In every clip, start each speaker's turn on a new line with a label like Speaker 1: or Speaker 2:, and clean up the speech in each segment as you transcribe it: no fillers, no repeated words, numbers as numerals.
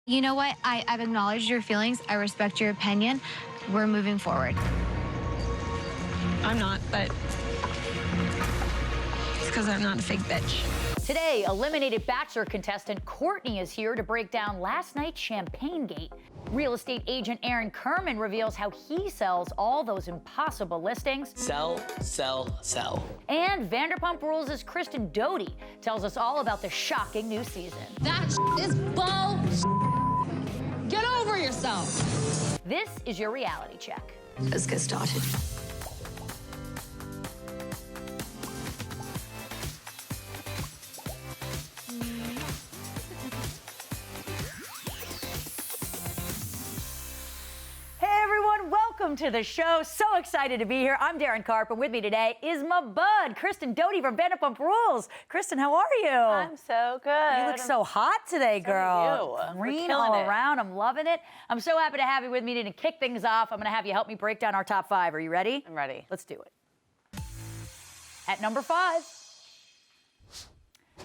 Speaker 1: You know what? I've acknowledged your feelings. I respect your opinion. We're moving forward.
Speaker 2: I'm not, but it's because I'm not a fake bitch.
Speaker 3: Today, eliminated Bachelor contestant Courtney is here to break down last night's champagne gate. Real estate agent Daryn Kirmon reveals how he sells all those impossible listings.
Speaker 4: Sell, sell, sell.
Speaker 3: And Vanderpump Rules' Kristen Doute tells us all about the shocking new season.
Speaker 5: That is bull. Get over yourself.
Speaker 3: This is your reality check.
Speaker 2: Let's get started.
Speaker 3: Welcome to the show. So excited to be here. I'm Daryn Carp, and with me today is my bud, Kristen Doute from Vanderpump Rules. Kristen, how are you?
Speaker 6: I'm so good.
Speaker 3: You look so hot today, girl.
Speaker 6: So
Speaker 3: green all around. I'm loving it. I'm so happy to have you with me to kick things off. I'm going to have you help me break down our top 5. Are you ready?
Speaker 6: I'm ready.
Speaker 3: Let's do it. At number 5.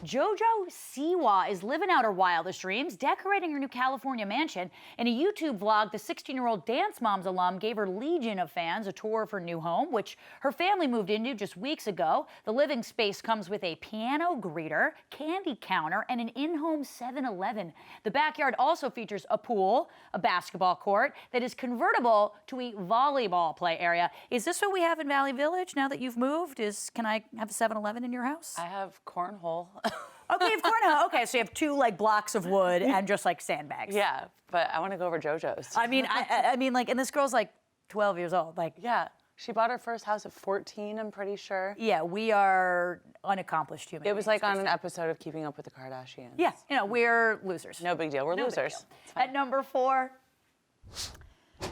Speaker 3: JoJo Siwa is living out her wildest dreams, decorating her new California mansion. In a YouTube vlog, the 16-year-old Dance Moms alum gave her legion of fans a tour of her new home, which her family moved into just weeks ago. The living space comes with a piano greeter, candy counter, and an in-home 7-Eleven. The backyard also features a pool, a basketball court that is convertible to a volleyball play area. Is this what we have in Valley Village now that you've moved? Can I have a 7-Eleven in your house?
Speaker 6: I have cornhole.
Speaker 3: Okay, of cornhole. Okay, so you have 2 blocks of wood and just sandbags.
Speaker 6: Yeah, but I want to go over JoJo's.
Speaker 3: I mean, and this girl's 12 years old.
Speaker 6: Yeah, she bought her first house at 14. I'm pretty sure.
Speaker 3: Yeah, we are unaccomplished humans.
Speaker 6: It was on an episode of Keeping Up with the Kardashians.
Speaker 3: Yeah, we're losers.
Speaker 6: No big deal. We're losers.
Speaker 3: At number 4.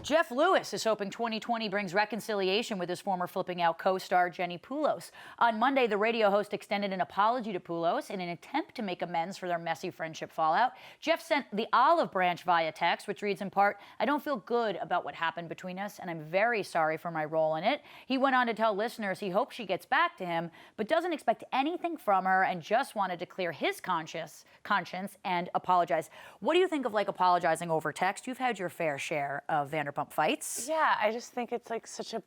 Speaker 3: Jeff Lewis is hoping 2020 brings reconciliation with his former Flipping Out co-star Jenny Poulos. On Monday, the radio host extended an apology to Poulos in an attempt to make amends for their messy friendship fallout. Jeff sent the olive branch via text, which reads in part, "I don't feel good about what happened between us, and I'm very sorry for my role in it." He went on to tell listeners he hopes she gets back to him, but doesn't expect anything from her and just wanted to clear his conscience and apologize. What do you think of apologizing over text? You've had your fair share of Vanderpump fights.
Speaker 6: Yeah, I just think it's such a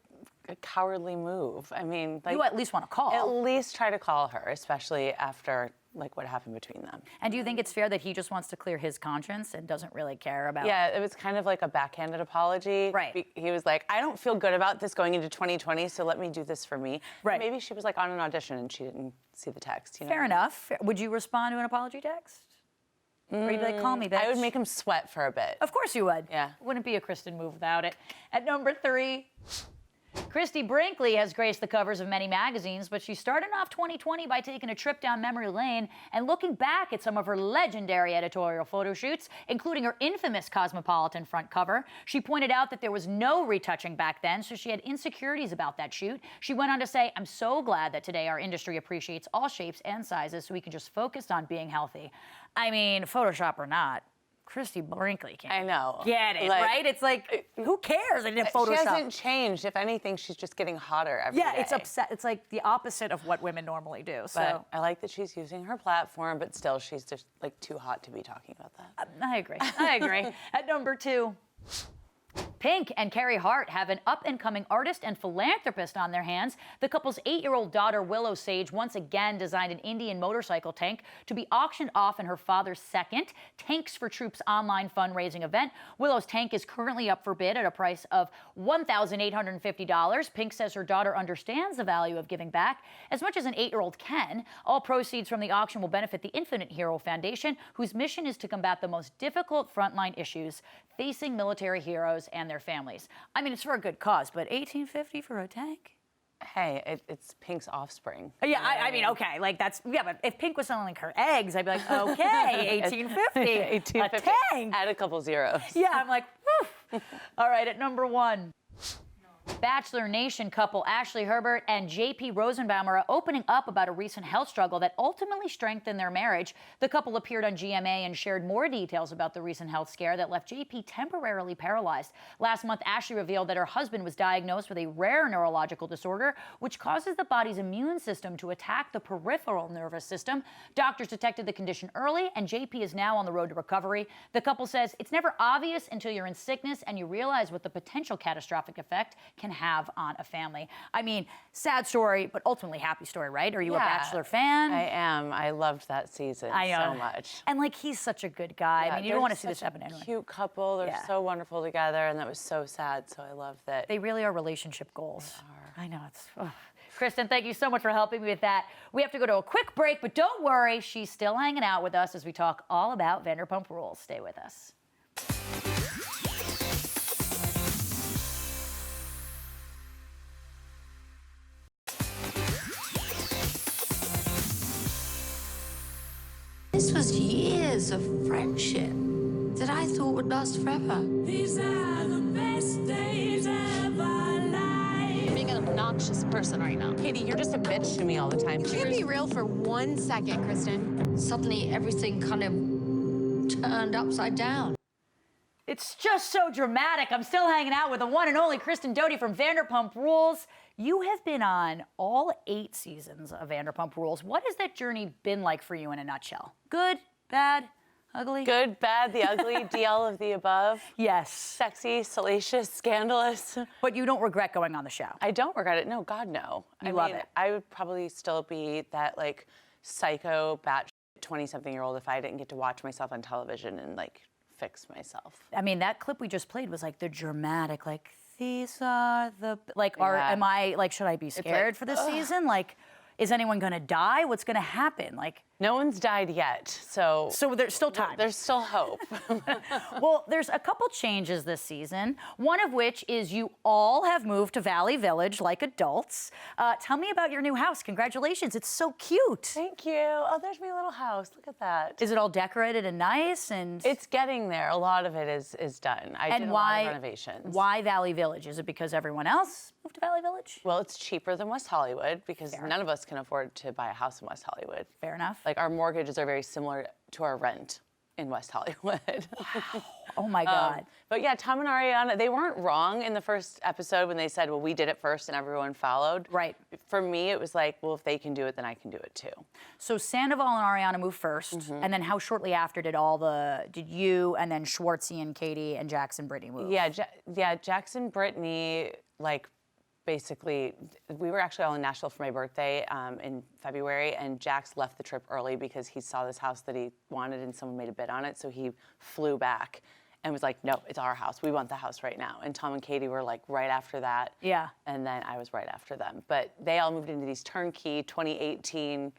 Speaker 6: cowardly move. I mean,
Speaker 3: you at least want to call.
Speaker 6: At least try to call her, especially after what happened between them.
Speaker 3: And do you think it's fair that he just wants to clear his conscience and doesn't really care about?
Speaker 6: Yeah, it was kind of like a backhanded apology.
Speaker 3: Right.
Speaker 6: He was like, I don't feel good about this going into 2020, so let me do this for me.
Speaker 3: Right.
Speaker 6: Maybe she was on an audition and she didn't see the text.
Speaker 3: Fair enough. Would you respond to an apology text? Or you'd be like, call me, bitch.
Speaker 6: I would make him sweat for a bit.
Speaker 3: Of course you would.
Speaker 6: Yeah.
Speaker 3: Wouldn't be a Kristen move without it. At number 3, Christy Brinkley has graced the covers of many magazines, but she started off 2020 by taking a trip down memory lane and looking back at some of her legendary editorial photo shoots, including her infamous Cosmopolitan front cover. She pointed out that there was no retouching back then, so she had insecurities about that shoot. She went on to say, "I'm so glad that today our industry appreciates all shapes and sizes so we can just focus on being healthy." I mean, Photoshop or not, Christy Brinkley can't get it, right? It's who cares? I didn't Photoshop.
Speaker 6: She hasn't changed. If anything, she's just getting hotter every day.
Speaker 3: Yeah, it's upset. It's the opposite of what women normally do.
Speaker 6: But I like that she's using her platform, but still, she's just too hot to be talking about that.
Speaker 3: I agree. At number 2. Pink and Carrie Hart have an up-and-coming artist and philanthropist on their hands. The couple's 8-year-old daughter, Willow Sage, once again designed an Indian motorcycle tank to be auctioned off in her father's second Tanks for Troops online fundraising event. Willow's tank is currently up for bid at a price of $1,850. Pink says her daughter understands the value of giving back as much as an 8-year-old can. All proceeds from the auction will benefit the Infinite Hero Foundation, whose mission is to combat the most difficult frontline issues facing military heroes and their families. I mean, it's for a good cause, but $1,850 for a tank?
Speaker 6: Hey, it's Pink's offspring.
Speaker 3: Yeah, I mean, okay, but if Pink was selling her eggs, I'd be like, okay, $1,850, a tank.
Speaker 6: Add a couple zeros.
Speaker 3: Yeah, I'm like, whew. All right, at number 1. Bachelor Nation couple Ashley Herbert and JP Rosenbaum are opening up about a recent health struggle that ultimately strengthened their marriage. The couple appeared on GMA and shared more details about the recent health scare that left JP temporarily paralyzed. Last month, Ashley revealed that her husband was diagnosed with a rare neurological disorder, which causes the body's immune system to attack the peripheral nervous system. Doctors detected the condition early, and JP is now on the road to recovery. The couple says it's never obvious until you're in sickness and you realize what the potential catastrophic effect can have on a family. I mean, sad story, but ultimately happy story, right? Are you a Bachelor fan?
Speaker 6: I am. I loved that season so much.
Speaker 3: And like, he's such a good guy.
Speaker 6: Yeah,
Speaker 3: I mean, you don't want to see this happen anyway.
Speaker 6: Cute couple. They're so wonderful together, and that was so sad. So I love that.
Speaker 3: They really are relationship goals. I know it's. Ugh. Kristen, thank you so much for helping me with that. We have to go to a quick break, but don't worry, she's still hanging out with us as we talk all about Vanderpump Rules. Stay with us.
Speaker 7: This was years of friendship that I thought would last forever.
Speaker 8: These are the best days of our life.
Speaker 5: Being an obnoxious person right now.
Speaker 6: Katie, you're just a bitch to me all the time.
Speaker 9: You can't be real for 1 second, Kristen.
Speaker 7: Suddenly, everything kind of turned upside down.
Speaker 3: It's just so dramatic. I'm still hanging out with the one and only Kristen Doute from Vanderpump Rules. You have been on all 8 seasons of Vanderpump Rules. What has that journey been like for you in a nutshell? Good, bad, ugly?
Speaker 6: Good, bad, the ugly, DL of the above.
Speaker 3: Yes.
Speaker 6: Sexy, salacious, scandalous.
Speaker 3: But you don't regret going on the show?
Speaker 6: I don't regret it. No, God, no.
Speaker 3: I love it.
Speaker 6: I would probably still be that, like, psycho, batch 20-something-year-old if I didn't get to watch myself on television and, like, fix myself.
Speaker 3: I mean, that clip we just played was like the dramatic, like, these are the, like, am I, like, should I be scared for this season? Like, is anyone gonna die? What's gonna happen? Like,
Speaker 6: no one's died yet, so
Speaker 3: there's still time.
Speaker 6: There's still hope.
Speaker 3: Well, there's a couple changes this season, one of which is you all have moved to Valley Village like adults. Tell me about your new house. Congratulations, it's so cute.
Speaker 6: Thank you. Oh, there's my little house. Look at that.
Speaker 3: Is it all decorated and nice? And
Speaker 6: it's getting there. A lot of it is done. I did a lot of renovations.
Speaker 3: Why Valley Village? Is it because everyone else moved to Valley Village?
Speaker 6: Well, it's cheaper than West Hollywood because none of us can afford to buy a house in West Hollywood.
Speaker 3: Fair enough.
Speaker 6: Like, our mortgages are very similar to our rent in West Hollywood.
Speaker 3: Wow. Oh my God.
Speaker 6: But yeah, Tom and Ariana, they weren't wrong in the first episode when they said, well, we did it first and everyone followed.
Speaker 3: Right.
Speaker 6: For me, it was like, well, if they can do it, then I can do it too.
Speaker 3: So Sandoval and Ariana moved first, and then how shortly after did you and then Schwartzy and Katie and Jackson Brittany move?
Speaker 6: Yeah, Jackson Brittany, like, basically, we were actually all in Nashville for my birthday in February, and Jax left the trip early because he saw this house that he wanted and someone made a bid on it, so he flew back and was like, no, it's our house. We want the house right now. And Tom and Katie were like right after that.
Speaker 3: Yeah.
Speaker 6: And then I was right after them. But they all moved into these turnkey 2018,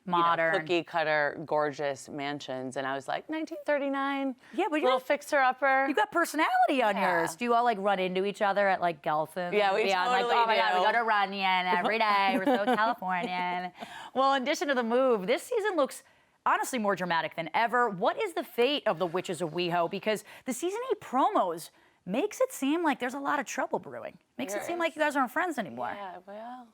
Speaker 3: modern,
Speaker 6: cookie cutter, gorgeous mansions. And I was like, 1939.
Speaker 3: Yeah, but
Speaker 6: little fixer-upper.
Speaker 3: You got personality on yours. Do you all like run into each other at like Gelson?
Speaker 6: Yeah, we totally
Speaker 3: like, oh my God,
Speaker 6: do.
Speaker 3: we go to Runyon every day. We're so Californian. Well, in addition to the move, this season looks honestly more dramatic than ever. What is the fate of the Witches of WeHo? Because the season 8 promos makes it seem like there's a lot of trouble brewing. Makes it seem like you guys aren't friends anymore.
Speaker 6: Yeah,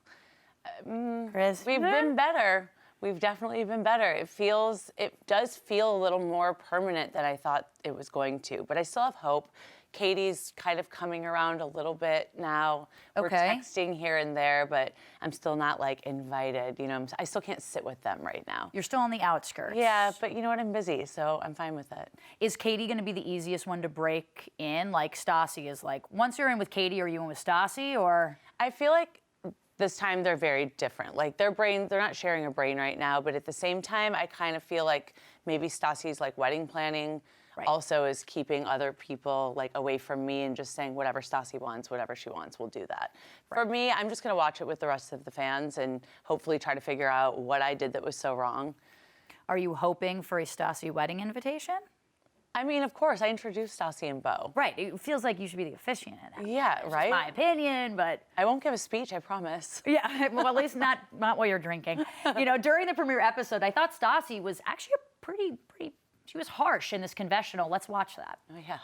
Speaker 6: well, Chris, we've been better. We've definitely been better. It does feel a little more permanent than I thought it was going to, but I still have hope. Katie's kind of coming around a little bit now. We're texting here and there, but I'm still not like invited. You know, I still can't sit with them right now.
Speaker 3: You're still on the outskirts.
Speaker 6: Yeah, but you know what? I'm busy, so I'm fine with it.
Speaker 3: Is Katie going to be the easiest one to break in? Like Stassi is like, once you're in with Katie, are you in with Stassi or?
Speaker 6: I feel like this time they're very different. Like they're not sharing a brain right now, but at the same time, I kind of feel like maybe Stassi's like wedding planning also is keeping other people like away from me and just saying whatever Stassi wants, whatever she wants, we'll do that. For me, I'm just gonna watch it with the rest of the fans and hopefully try to figure out what I did that was so wrong.
Speaker 3: Are you hoping for a Stassi wedding invitation?
Speaker 6: I mean, of course, I introduced Stassi and Beau.
Speaker 3: Right, it feels like you should be the officiant in it.
Speaker 6: Yeah, right?
Speaker 3: That's my opinion, but...
Speaker 6: I won't give a speech, I promise.
Speaker 3: Yeah, well, at least not while you're drinking. You know, during the premiere episode, I thought Stassi was actually she was harsh in this confessional. Let's watch that.
Speaker 6: Oh, yeah.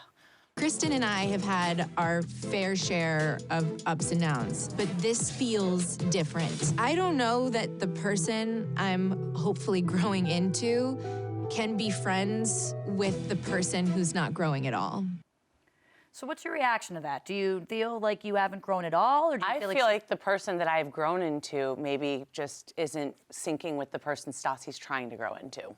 Speaker 9: Kristen and I have had our fair share of ups and downs, but this feels different. I don't know that the person I'm hopefully growing into can be friends with the person who's not growing at all.
Speaker 3: So what's your reaction to that? Do you feel like you haven't grown at all? Or do you
Speaker 6: feel like the person that I've grown into maybe just isn't syncing with the person Stassi's trying to grow into.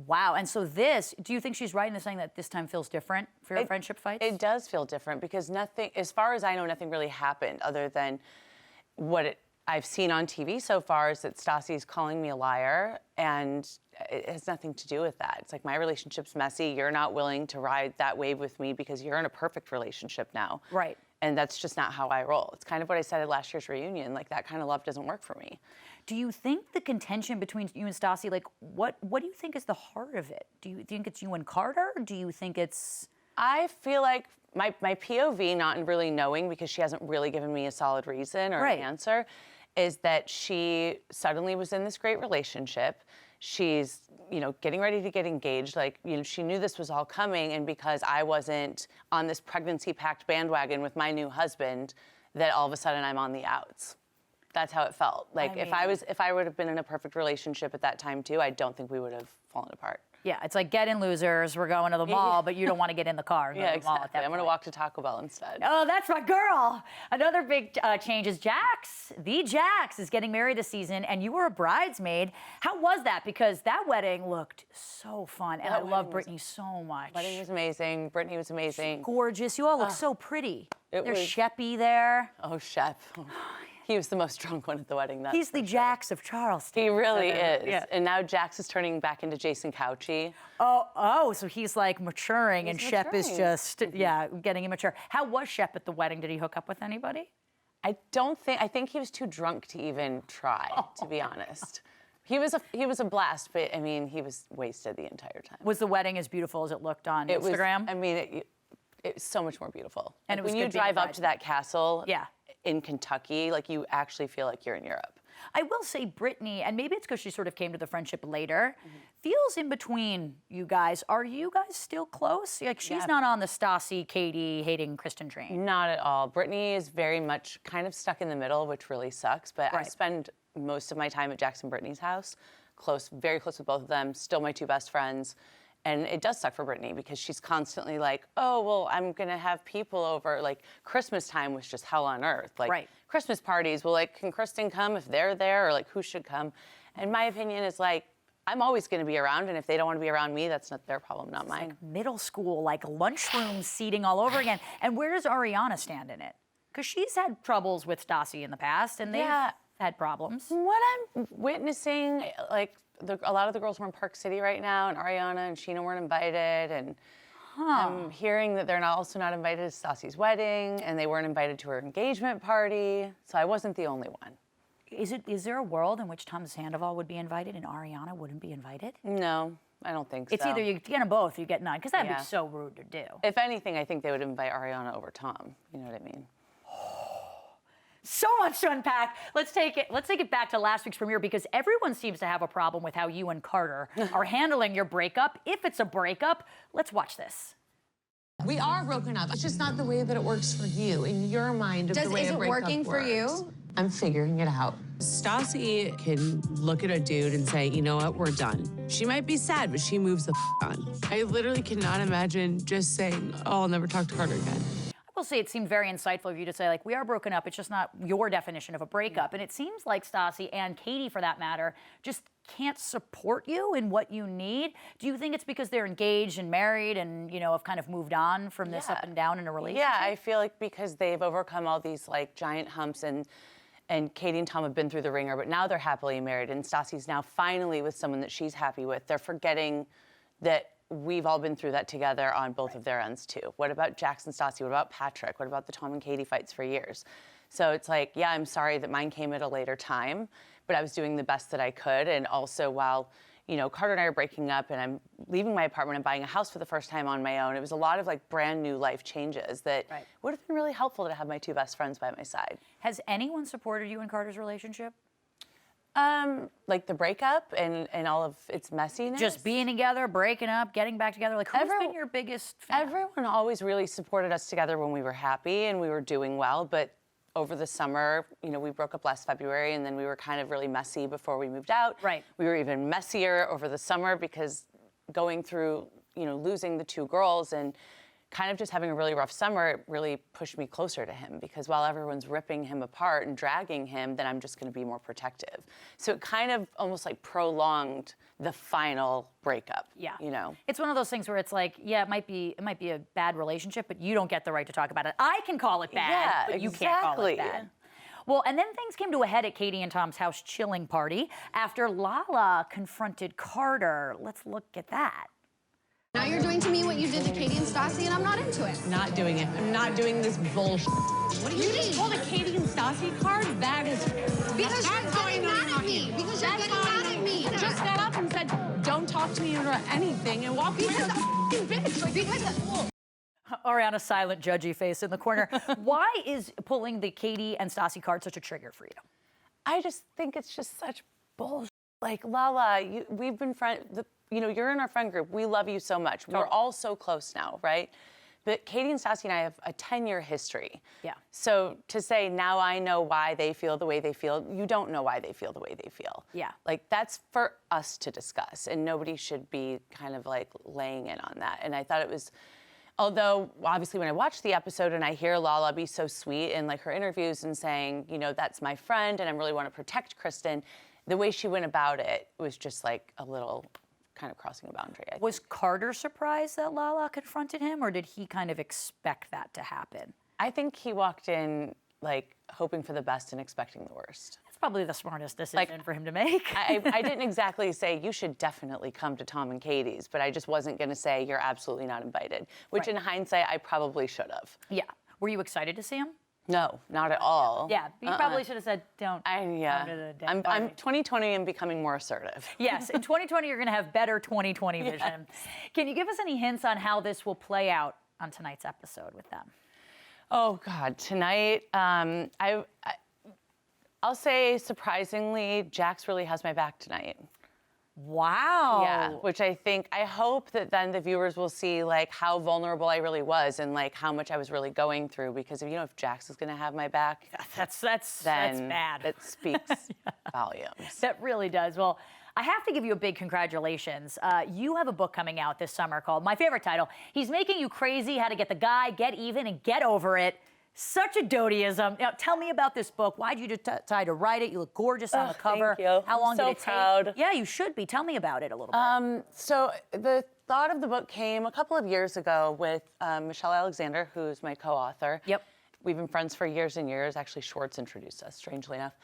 Speaker 3: Wow, and so this, do you think she's right in saying that this time feels different for your friendship fights?
Speaker 6: It does feel different because nothing, as far as I know, nothing really happened other than what I've seen on TV so far is that Stassi's calling me a liar, and it has nothing to do with that. It's like my relationship's messy. You're not willing to ride that wave with me because you're in a perfect relationship now.
Speaker 3: Right.
Speaker 6: And that's just not how I roll. It's kind of what I said at last year's reunion. Like, that kind of love doesn't work for me.
Speaker 3: Do you think the contention between you and Stassi, like, what do you think is the heart of it? Do you think it's you and Carter? Or do you think it's...
Speaker 6: I feel like my POV, not really knowing because she hasn't really given me a solid reason or an answer, is that she suddenly was in this great relationship. She's, you know, getting ready to get engaged. Like, you know, she knew this was all coming, and because I wasn't on this pregnancy-packed bandwagon with my new husband, that all of a sudden I'm on the outs. That's how it felt. Like, if I would have been in a perfect relationship at that time too, I don't think we would have fallen apart.
Speaker 3: Yeah, it's like, get in, losers. We're going to the mall, but you don't want to get in the car. And go to the mall at that
Speaker 6: I'm going to walk to Taco Bell instead.
Speaker 3: Oh, that's my girl. Another big change is Jax. The Jax is getting married this season, and you were a bridesmaid. How was that? Because that wedding looked so fun, and I love Brittany so much.
Speaker 6: Wedding was amazing. Brittany was amazing.
Speaker 3: She's gorgeous. You all look so pretty. There's Sheppy there.
Speaker 6: Oh, Shep. He was the most drunk one at the wedding.
Speaker 3: He's the Jax of Charleston.
Speaker 6: He really is.
Speaker 3: Yeah.
Speaker 6: And now Jax is turning back into Jason Couchy.
Speaker 3: Oh, so he's like maturing, and Shep is just, getting immature. How was Shep at the wedding? Did he hook up with anybody?
Speaker 6: I think he was too drunk to even try, to be honest. He was a blast, but I mean, he was wasted the entire time.
Speaker 3: Was the wedding as beautiful as it looked on Instagram?
Speaker 6: It's so much more beautiful.
Speaker 3: And
Speaker 6: like, when you drive up to that castle
Speaker 3: yeah.
Speaker 6: in Kentucky, like, you actually feel like you're in Europe.
Speaker 3: I will say Brittany, and maybe it's because she sort of came to the friendship later, feels in between you guys. Are you guys still close? Like, she's not on the Stassi, Katie, hating Kristen train.
Speaker 6: Not at all. Brittany is very much kind of stuck in the middle, which really sucks, but I spend most of my time at Jax and Brittany's house, very close with both of them, still my two best friends. And it does suck for Brittany because she's constantly like, oh, well, I'm going to have people over. Like, Christmas time was just hell on earth. Like, Christmas parties, well, like, can Kristen come if they're there? Or, like, who should come? And my opinion is, like, I'm always going to be around. And if they don't want to be around me, that's not their problem, not mine.
Speaker 3: Like middle school, like lunchroom seating all over again. And where does Ariana stand in it? Because she's had troubles with Stassi in the past, and they've had problems.
Speaker 6: What I'm witnessing, like, a lot of the girls were in Park City right now, and Ariana and Sheena weren't invited, and I'm hearing that they're also not invited to Stassi's wedding, and they weren't invited to her engagement party, so I wasn't the only one.
Speaker 3: Is there a world in which Tom Sandoval would be invited and Ariana wouldn't be invited?
Speaker 6: No, I don't think so.
Speaker 3: It's either you get them both, or you get none, because that'd be so rude to do.
Speaker 6: If anything, I think they would invite Ariana over Tom. You know what I mean?
Speaker 3: So much to unpack. Let's take it back to last week's premiere, because everyone seems to have a problem with how you and Carter are handling your breakup. If it's a breakup, let's watch this.
Speaker 5: We are broken up. It's just not the way that it works for you. In your mind, of the way a breakup works.
Speaker 9: Is it working for you?
Speaker 5: I'm figuring it out.
Speaker 10: Stassi can look at a dude and say, you know what, we're done. She might be sad, but she moves the on. I literally cannot imagine just saying, oh, I'll never talk to Carter again.
Speaker 3: I will say it seemed very insightful of you to say, like, we are broken up. It's just not your definition of a breakup. And it seems like Stassi and Katie, for that matter, just can't support you in what you need. Do you think it's because they're engaged and married and, you know, have kind of moved on from this up and down in a relationship?
Speaker 6: Yeah, I feel like because they've overcome all these, like, giant humps, and Katie and Tom have been through the ringer, but now they're happily married, and Stassi's now finally with someone that she's happy with. They're forgetting that we've all been through that together on both of their ends too. What about Jax and Stassi? What about Patrick? What about the Tom and Katie fights for years? So it's like, yeah, I'm sorry that mine came at a later time, but I was doing the best that I could. And also, while, you know, Carter and I are breaking up and I'm leaving my apartment and buying a house for the first time on my own, it was a lot of, like, brand new life changes that would have been really helpful to have my two best friends by my side.
Speaker 3: Has anyone supported you in Carter's relationship?
Speaker 6: Like the breakup and all of its messiness.
Speaker 3: Just being together, breaking up, getting back together. Like, who's been your biggest fan?
Speaker 6: Everyone always really supported us together when we were happy and we were doing well, but over the summer, you know, we broke up last February and then we were kind of really messy before we moved out.
Speaker 3: Right.
Speaker 6: We were even messier over the summer because going through, you know, losing the 2 girls and kind of just having a really rough summer, it really pushed me closer to him because while everyone's ripping him apart and dragging him, then I'm just going to be more protective. So it kind of almost like prolonged the final breakup.
Speaker 3: Yeah.
Speaker 6: You know?
Speaker 3: It's one of those things where it's like, yeah, it might be a bad relationship, but you don't get the right to talk about it. I can call it bad,
Speaker 6: Yeah,
Speaker 3: but you can't call it
Speaker 6: exactly.
Speaker 3: bad. Well, and then things came to a head at Katie and Tom's house chilling party after Lala confronted Carter. Let's look at that.
Speaker 5: Now you're doing to me what you did to Katie and Stassi, and I'm not into it.
Speaker 10: Not doing it. I'm not doing this bullshit.
Speaker 5: What do you just pulled a Katie and Stassi card? That is because you're getting mad at me. Because you're getting mad at me.
Speaker 10: Just got up and said, don't talk to me about anything and walk away.
Speaker 5: Because the bitch. Like, because
Speaker 3: Ariana's silent, judgy face in the corner. Why is pulling the Katie and Stassi card such a trigger for you?
Speaker 6: I just think it's just such bullshit. Like, Lala, we've been you know, you're in our friend group. We love you so much. We're all so close now, right? But Katie and Stassi and I have a 10-year history.
Speaker 3: Yeah.
Speaker 6: So to say, now I know why they feel the way they feel, you don't know why they feel the way they feel.
Speaker 3: Yeah.
Speaker 6: Like, that's for us to discuss, and nobody should be kind of like laying in on that. And I thought it was, although obviously when I watched the episode and I hear Lala be so sweet in like her interviews and saying, you know, that's my friend and I really want to protect Kristen, the way she went about it was just like a little kind of crossing a boundary.
Speaker 3: Was Carter surprised that Lala confronted him, or did he kind of expect that to happen?
Speaker 6: I think he walked in like hoping for the best and expecting the worst.
Speaker 3: That's probably the smartest decision for him to make.
Speaker 6: I didn't exactly say you should definitely come to Tom and Katie's, but I just wasn't going to say you're absolutely not invited, which in hindsight I probably should have.
Speaker 3: Yeah. Were you excited to see him?
Speaker 6: No, not at all.
Speaker 3: Yeah, you probably should have said, don't. Come to the damn
Speaker 6: I'm
Speaker 3: party.
Speaker 6: 2020 and becoming more assertive.
Speaker 3: Yes, in 2020, you're going to have better 2020 vision. Yes. Can you give us any hints on how this will play out on tonight's episode with them?
Speaker 6: Oh, God. Tonight, I'll say, surprisingly, Jax really has my back tonight.
Speaker 3: Wow.
Speaker 6: Yeah, which I hope that then the viewers will see like how vulnerable I really was and like how much I was really going through, because if Jax is gonna have my back,
Speaker 3: that's bad.
Speaker 6: It speaks volumes.
Speaker 3: That really does. Well, I have to give you a big congratulations. You have a book coming out this summer called, my favorite title, He's Making You Crazy, How to Get the Guy, Get Even, and Get Over It. Such a Douteism. Now, tell me about this book. Why did you decide to write it? You look gorgeous on the cover.
Speaker 6: Thank you.
Speaker 3: How long did it
Speaker 6: proud.
Speaker 3: take? Yeah, you should be. Tell me about it a little bit.
Speaker 6: So the thought of the book came a couple of years ago with Michelle Alexander, who's my co-author.
Speaker 3: Yep.
Speaker 6: We've been friends for years and years. Actually, Schwartz introduced us, strangely enough.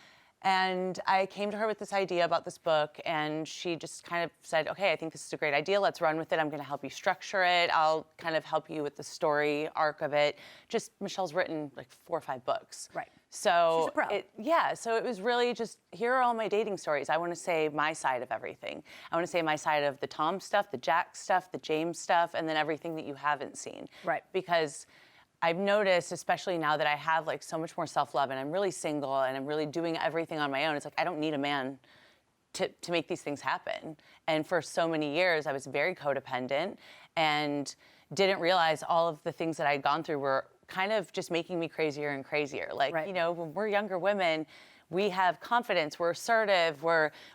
Speaker 6: And I came to her with this idea about this book, and she just kind of said, okay, I think this is a great idea. Let's run with it. I'm going to help you structure it. I'll kind of help you with the story arc of it. Just, Michelle's written like 4 or 5 books.
Speaker 3: Right.
Speaker 6: So,
Speaker 3: she's a pro.
Speaker 6: So it was really just, here are all my dating stories. I want to say my side of everything. I want to say my side of the Tom stuff, the Jack stuff, the James stuff, and then everything that you haven't seen.
Speaker 3: Right.
Speaker 6: Because I've noticed, especially now that I have like so much more self-love and I'm really single and I'm really doing everything on my own, it's like I don't need a man to make these things happen. And for so many years, I was very codependent and didn't realize all of the things that I'd gone through were kind of just making me crazier and crazier. Like, when we're younger women, we have confidence, we're assertive,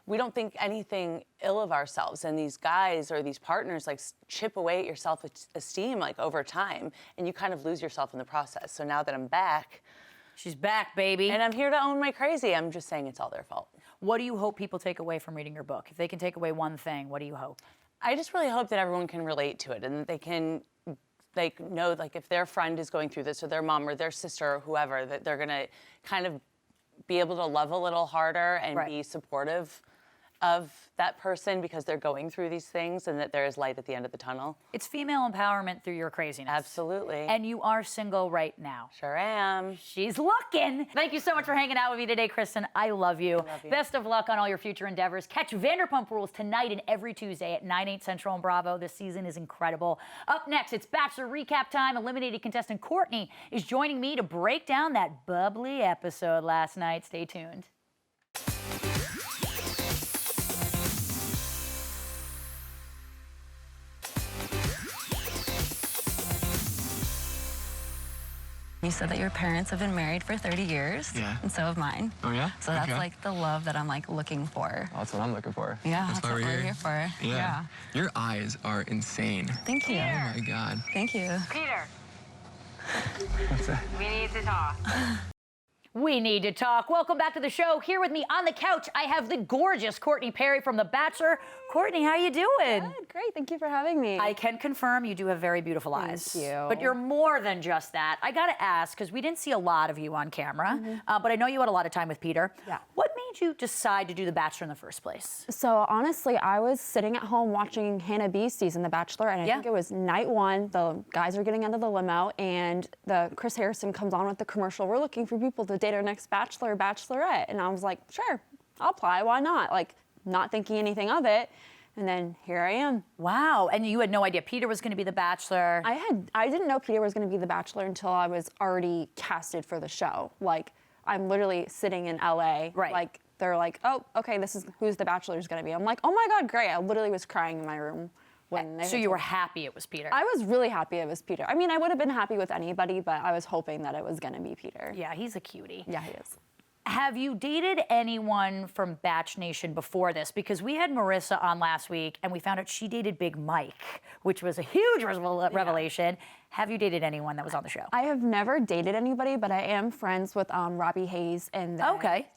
Speaker 6: we don't think anything ill of ourselves. And these guys or these partners like chip away at your self-esteem like over time, and you kind of lose yourself in the process. So now that I'm back.
Speaker 3: She's back, baby.
Speaker 6: And I'm here to own my crazy. I'm just saying it's all their fault.
Speaker 3: What do you hope people take away from reading your book? If they can take away one thing, what do you hope?
Speaker 6: I just really hope that everyone can relate to it and that they can know like if their friend is going through this or their mom or their sister or whoever, that they're gonna kind of be able to love a little harder and be supportive of that person because they're going through these things, and that there is light at the end of the tunnel.
Speaker 3: It's female empowerment through your craziness.
Speaker 6: Absolutely.
Speaker 3: And you are single right now.
Speaker 6: Sure am.
Speaker 3: She's looking. Thank you so much for hanging out with me today, Kristen. I love you.
Speaker 6: I love you.
Speaker 3: Best of luck on all your future endeavors. Catch Vanderpump Rules tonight and every Tuesday at 9/8 Central on Bravo. This season is incredible. Up next, it's Bachelor recap time. Eliminated contestant Courtney is joining me to break down that bubbly episode last night. Stay tuned.
Speaker 2: You said that your parents have been married for 30 years.
Speaker 11: Yeah.
Speaker 2: And so have mine.
Speaker 11: Oh, yeah?
Speaker 2: So that's like the love that I'm like looking for.
Speaker 11: Oh, that's what I'm looking for.
Speaker 2: Yeah,
Speaker 11: that's
Speaker 2: what
Speaker 11: why
Speaker 2: we're here for.
Speaker 11: Yeah. Your eyes are insane.
Speaker 2: Thank you.
Speaker 11: Oh, my God.
Speaker 2: Thank you.
Speaker 12: Peter,
Speaker 11: What's that?
Speaker 12: we need to talk.
Speaker 3: We need to talk. Welcome back to the show. Here with me on the couch, I have the gorgeous Courtney Perry from The Bachelor. Courtney, how you doing?
Speaker 13: Good, great. Thank you for having me.
Speaker 3: I can confirm you do have very beautiful eyes.
Speaker 13: Thank you.
Speaker 3: But you're more than just that. I gotta ask, because we didn't see a lot of you on camera, but I know you had a lot of time with Peter.
Speaker 13: Yeah.
Speaker 3: What made you decide to do The Bachelor in the first place?
Speaker 13: So honestly, I was sitting at home watching Hannah B's season, The Bachelor, and I think it was night one. The guys are getting into the limo, and the Chris Harrison comes on with the commercial. We're looking for people to date our next Bachelor or Bachelorette. And I was like, sure, I'll apply. Why not? Like, not thinking anything of it. And then here I am.
Speaker 3: Wow. And you had no idea Peter was going to be The Bachelor?
Speaker 13: I didn't know Peter was going to be The Bachelor until I was already casted for the show. Like, I'm literally sitting in LA.
Speaker 3: Right.
Speaker 13: Like, they're like, oh, okay, this is who's The Bachelor's going to be. I'm like, oh my God, great. I literally was crying in my room when they
Speaker 3: So you were happy it was Peter?
Speaker 13: I was really happy it was Peter. I mean, I would have been happy with anybody, but I was hoping that it was going to be Peter.
Speaker 3: Yeah, he's a cutie.
Speaker 13: Yeah, he is.
Speaker 3: Have you dated anyone from Batch Nation before this? Because we had Marissa on last week, and we found out she dated Big Mike, which was a huge revelation. Have you dated anyone that was on the show?
Speaker 13: I have never dated anybody, but I am friends with Robbie Hayes and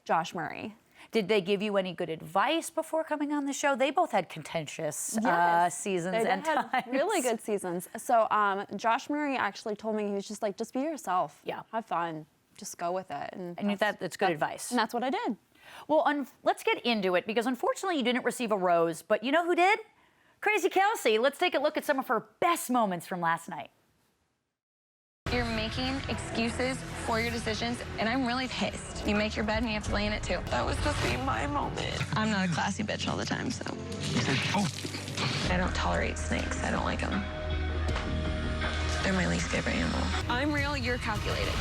Speaker 13: Josh Murray.
Speaker 3: Did they give you any good advice before coming on the show? They both had contentious seasons and times.
Speaker 13: Really good seasons. So Josh Murray actually told me, he was just like, just be yourself.
Speaker 3: Yeah.
Speaker 13: Have fun. Just go with it.
Speaker 3: And that's good advice.
Speaker 13: And that's what I did.
Speaker 3: Well, let's get into it, because unfortunately you didn't receive a rose, but you know who did? Crazy Kelsey. Let's take a look at some of her best moments from last night.
Speaker 2: You're making excuses for your decisions, and I'm really pissed. You make your bed and you have to lay in it too.
Speaker 8: That was supposed to be my moment.
Speaker 2: I'm not a classy bitch all the time, so. I don't tolerate snakes. I don't like them. They're my least favorite animal. I'm real, you're calculated.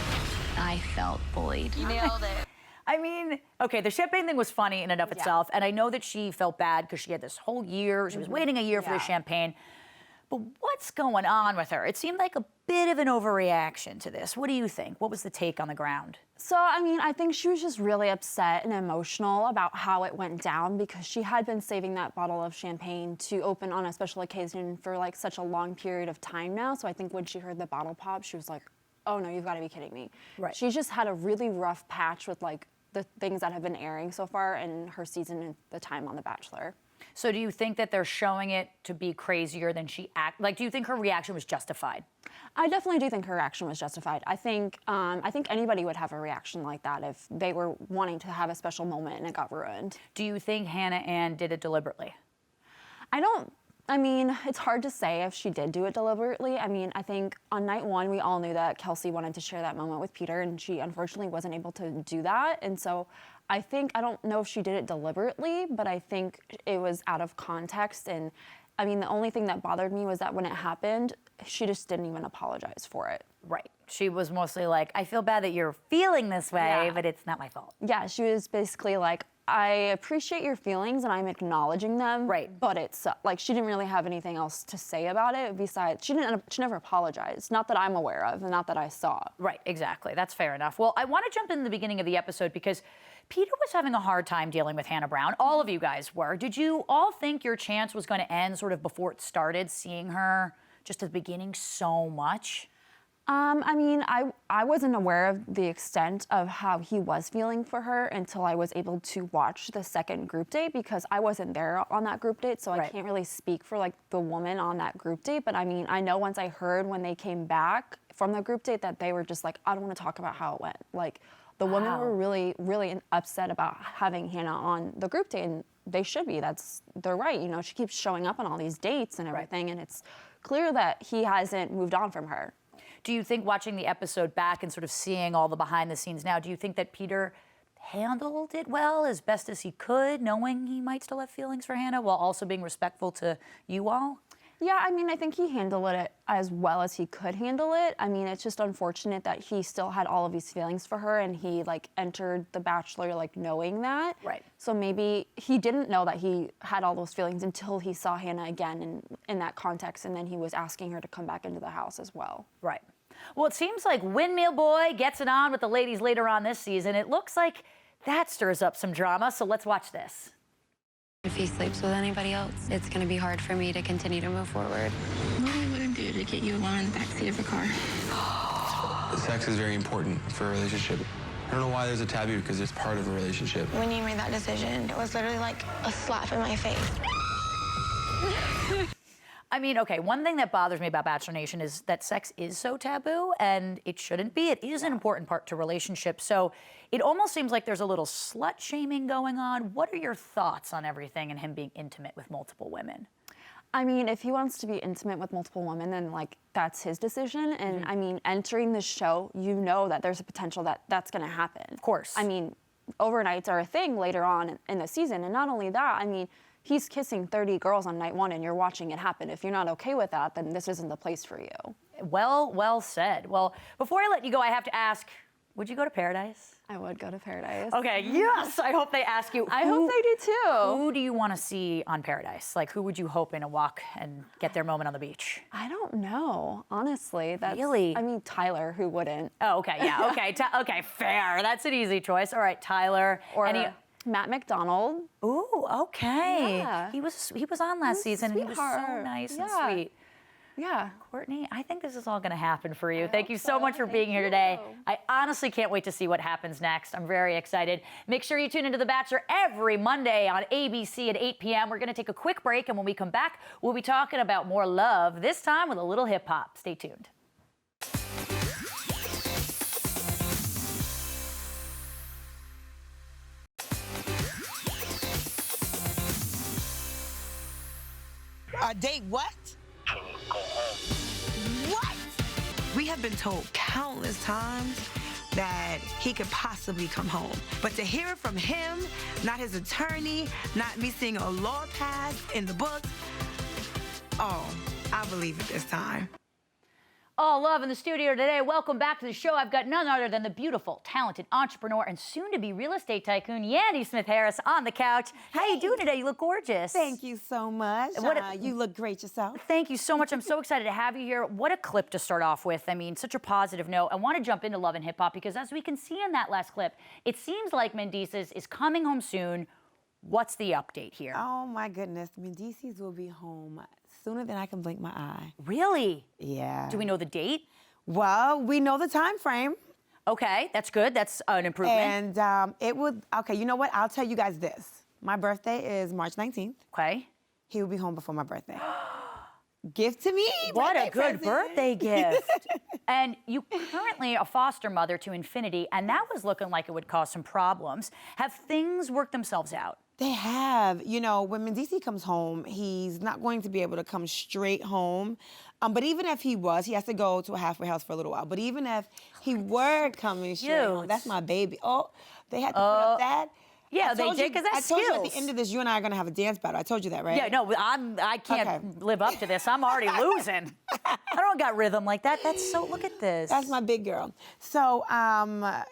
Speaker 2: I felt bullied.
Speaker 8: You nailed it.
Speaker 3: I mean, okay, the champagne thing was funny in and of itself, and I know that she felt bad because she had this whole year, she was waiting a year for the champagne. But what's going on with her? It seemed like a bit of an overreaction to this. What do you think? What was the take on the ground?
Speaker 13: So, I mean, I think she was just really upset and emotional about how it went down, because she had been saving that bottle of champagne to open on a special occasion for like such a long period of time now. So I think when she heard the bottle pop, she was like, oh no, you've got to be kidding me.
Speaker 3: Right.
Speaker 13: She's just had a really rough patch with like the things that have been airing so far in her season and the time on The Bachelor.
Speaker 3: So do you think that they're showing it to be crazier than she do you think her reaction was justified?
Speaker 13: I definitely do think her reaction was justified. I think anybody would have a reaction like that if they were wanting to have a special moment and it got ruined.
Speaker 3: Do you think Hannah Ann did it deliberately?
Speaker 13: I mean, it's hard to say if she did do it deliberately. I mean, I think on night one, we all knew that Kelsey wanted to share that moment with Peter, and she unfortunately wasn't able to do that. And so I don't know if she did it deliberately, but I think it was out of context. And I mean, the only thing that bothered me was that when it happened, she just didn't even apologize for it.
Speaker 3: Right. She was mostly like, I feel bad that you're feeling this way, but it's not my fault.
Speaker 13: Yeah, she was basically like, I appreciate your feelings and I'm acknowledging them.
Speaker 3: Right.
Speaker 13: But it's like she didn't really have anything else to say about it besides she never apologized. Not that I'm aware of and not that I saw.
Speaker 3: Right, exactly. That's fair enough. Well, I want to jump in the beginning of the episode because Peter was having a hard time dealing with Hannah Brown. All of you guys were. Did you all think your chance was going to end sort of before it started, seeing her just at the beginning so much?
Speaker 13: I mean, I wasn't aware of the extent of how he was feeling for her until I was able to watch the second group date, because I wasn't there on that group date, so I can't really speak for like the woman on that group date. But I mean, I know once I heard when they came back from the group date that they were just like, I don't want to talk about how it went. Like the women were really, really upset about having Hannah on the group date, and they should be. They're right. You know, she keeps showing up on all these dates and everything, and it's clear that he hasn't moved on from her.
Speaker 3: Do you think, watching the episode back and sort of seeing all the behind the scenes now, do you think that Peter handled it well, as best as he could, knowing he might still have feelings for Hannah while also being respectful to you all?
Speaker 13: Yeah, I mean, I think he handled it as well as he could handle it. I mean, it's just unfortunate that he still had all of these feelings for her, and he like entered The Bachelor like knowing that.
Speaker 3: Right.
Speaker 13: So maybe he didn't know that he had all those feelings until he saw Hannah again in that context, and then he was asking her to come back into the house as well.
Speaker 3: Right. Well, it seems like Windmill Boy gets it on with the ladies later on this season. It looks like that stirs up some drama, so let's watch this.
Speaker 7: If he sleeps with anybody else, it's going to be hard for me to continue to move forward.
Speaker 2: What are you going to do to get you alone in the backseat of a car?
Speaker 11: Sex is very important for a relationship. I don't know why there's a taboo, because it's part of a relationship.
Speaker 12: When you made that decision, it was literally like a slap in my face.
Speaker 3: I mean, okay, one thing that bothers me about Bachelor Nation is that sex is so taboo, and it shouldn't be. It is an important part to relationships. So it almost seems like there's a little slut shaming going on. What are your thoughts on everything and him being intimate with multiple women?
Speaker 13: I mean, if he wants to be intimate with multiple women, then like that's his decision. And I mean, entering the show, you know that there's a potential that that's going to happen.
Speaker 3: Of course.
Speaker 13: I mean, overnights are a thing later on in the season. And not only that, I mean, he's kissing 30 girls on night one and you're watching it happen. If you're not okay with that, then this isn't the place for you.
Speaker 3: Well said. Well, before I let you go, I have to ask, would you go to Paradise?
Speaker 13: I would go to Paradise.
Speaker 3: Okay, yes, I hope they ask you.
Speaker 13: I hope they do too.
Speaker 3: Who do you want to see on Paradise? Like, who would you hope in a walk and get their moment on the beach?
Speaker 13: I don't know, honestly.
Speaker 3: Really?
Speaker 13: I mean, Tyler, who wouldn't?
Speaker 3: Oh, okay, yeah, okay, okay, fair. That's an easy choice. All right, Tyler.
Speaker 13: Or Matt McDonald.
Speaker 3: Ooh, okay.
Speaker 13: Yeah.
Speaker 3: He was on last season, and he was so nice and sweet.
Speaker 13: Yeah.
Speaker 3: Courtney, I think this is all going to happen for you. Thank you so much for being here today. I honestly can't wait to see what happens next. I'm very excited. Make sure you tune into The Bachelor every Monday on ABC at 8 p.m. We're going to take a quick break, and when we come back, we'll be talking about more love, this time with a little hip hop. Stay tuned.
Speaker 14: Date what? What? We have been told countless times that he could possibly come home. But to hear it from him, not his attorney, not me seeing a law pass in the books, oh, I believe it this time.
Speaker 3: All love in the studio today. Welcome back to the show. I've got none other than the beautiful, talented entrepreneur and soon-to-be real estate tycoon, Yandy Smith-Harris, on the couch. Hey. How you doing today? You look gorgeous.
Speaker 15: Thank you so much. You look great yourself.
Speaker 3: Thank you so much. I'm so excited to have you here. What a clip to start off with. I mean, such a positive note. I want to jump into love and hip-hop because as we can see in that last clip, it seems like Mendices is coming home soon. What's the update here?
Speaker 15: Oh, my goodness. Mendices will be home sooner than I can blink my eye.
Speaker 3: Really?
Speaker 15: Yeah.
Speaker 3: Do we know the date?
Speaker 15: Well, we know the time frame.
Speaker 3: Okay, that's good. That's an improvement.
Speaker 15: And it would, okay, you know what? I'll tell you guys this. My birthday is March 19th.
Speaker 3: Okay.
Speaker 15: He will be home before my birthday. Gift to me.
Speaker 3: What a good birthday gift. And you currently a foster mother to Infinity, and that was looking like it would cause some problems. Have things worked themselves out?
Speaker 15: They have. You know, when Mendices comes home, he's not going to be able to come straight home. But even if he was, he has to go to a halfway house for a little while. But even if he were coming straight home, that's my baby. Oh, they had to put up that.
Speaker 3: Yeah, they did, because that's
Speaker 15: I told
Speaker 3: skills.
Speaker 15: you at the end of this, you and I are going to have a dance battle. I told you that, right?
Speaker 3: Yeah, no, I can't live up to this. I'm already losing. I don't got rhythm like that. That's so, look at this.
Speaker 15: That's my big girl. So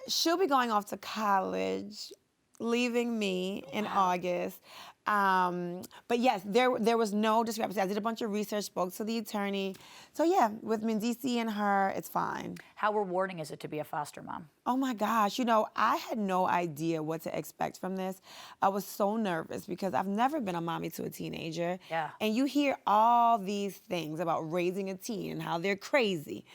Speaker 15: she'll be going off to college, leaving me in August. But yes, there was no discrepancy. I did a bunch of research, spoke to the attorney. So yeah, with Mendices and her, it's fine.
Speaker 3: How rewarding is it to be a foster mom?
Speaker 15: Oh my gosh, you know, I had no idea what to expect from this. I was so nervous because I've never been a mommy to a teenager.
Speaker 3: Yeah.
Speaker 15: And you hear all these things about raising a teen and how they're crazy.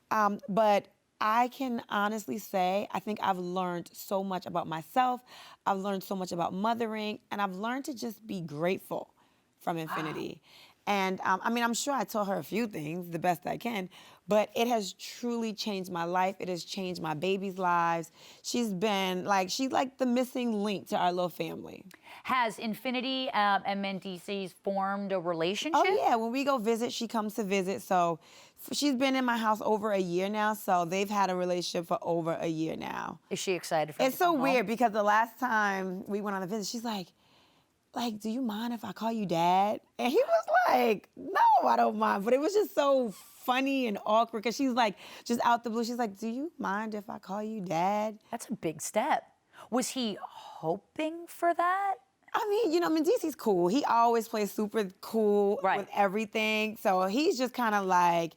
Speaker 15: But I can honestly say, I think I've learned so much about myself. I've learned so much about mothering, and I've learned to just be grateful from Infinity. And I mean, I'm sure I told her a few things the best I can, but it has truly changed my life. It has changed my baby's lives. She's like the missing link to our little family.
Speaker 3: Has Infinity and Mendices formed a relationship?
Speaker 15: Oh yeah, when we go visit, she comes to visit. So she's been in my house over a year now, so they've had a relationship for over a year now.
Speaker 3: Is she excited for
Speaker 15: It's so weird because the last time we went on a visit, she's like, do you mind if I call you Dad? And he was like, no, I don't mind. But it was just so funny and awkward because she's like, just out the blue, she's like, do you mind if I call you Dad?
Speaker 3: That's a big step. Was he hoping for that?
Speaker 15: I mean, you know, Mendices cool. He always plays super cool with everything. So he's just kind of like,